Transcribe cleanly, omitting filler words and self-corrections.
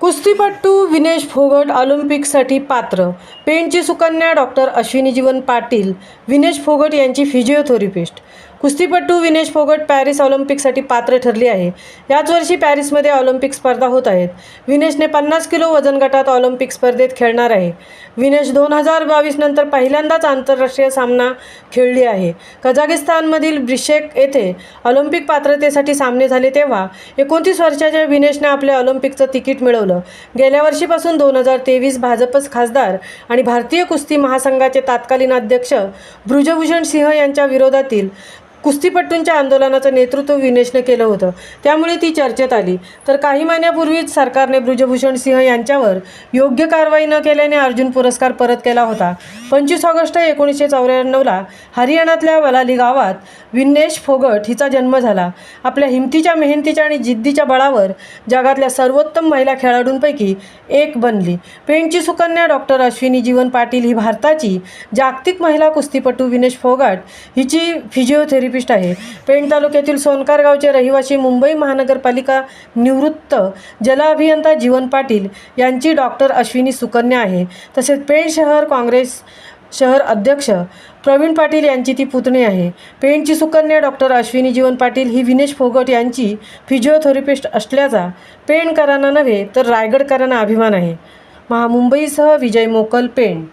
कुस्तीपटू विनेश फोगट ऑलिम्पिकसाठी पात्र. पेणची सुकन्या डॉक्टर अश्विनी जीवन पाटील विनेश फोगट यांची फिजिओथेरपिस्ट. कुस्तीपटू विनेश फोगट पॅरिस ऑलिम्पिकसाठी पात्र ठरली आहे. याच वर्षी पॅरिसमध्ये ऑलिम्पिक स्पर्धा होत आहेत. विनेशने 50 किलो वजन गटात ऑलिम्पिक स्पर्धेत खेळणार आहे. विनेश 2022 नंतर पहिल्यांदाच आंतरराष्ट्रीय सामना खेळली आहे. कझाकिस्तानमधील बिश्केक येथे ऑलिम्पिक पात्रतेसाठी सामने झाले तेव्हा 29 वर्षाच्या विनेशने आपले ऑलिम्पिकचं तिकीट मिळवलं. गेल्या वर्षीपासून 2023 भाजपचे खासदार आणि भारतीय कुस्ती महासंघाचे तत्कालीन अध्यक्ष ब्रिजभूषण सिंह यांच्या विरोधातील कुस्तीपटूंच्या आंदोलनाचं नेतृत्व विनेशने केलं होतं. त्यामुळे ती चर्चेत आली. तर काही महिन्यापूर्वीच सरकारने ब्रिजभूषण सिंह यांच्यावर योग्य कारवाई न केल्याने अर्जुन पुरस्कार परत केला होता. 25 ऑगस्ट 1994ला हरियाणातल्या वलाली गावात विनेश फोगट हिचा जन्म झाला. आपल्या हिमतीच्या, मेहनतीच्या आणि जिद्दीच्या बळावर जगातल्या सर्वोत्तम महिला खेळाडूंपैकी एक बनली. पेणची सुकन्या डॉक्टर अश्विनी जीवन पाटील ही भारताची जागतिक महिला कुस्तीपटू विनेश फोगट हिची फिजिओथेरपिस्ट आहे. पेण तालुक्यातील सोनकार गावचे रहिवासी मुंबई महानगरपालिका निवृत्त जलअभियंता जीवन पाटील यांची डॉक्टर अश्विनी सुकन्या आहे. तसेच पेण शहर काँग्रेस शहर अध्यक्ष प्रवीण पाटील यांची ती पुतणी आहे. पेणची सुकन्या डॉक्टर अश्विनी जीवन पाटील ही विनेश फोगट यांची फिजिओथेरपिस्ट असल्याचा पेणकरांना नव्हे तर रायगडकरांना अभिमान आहे. मुंबईसह विजय मोकल, पेण.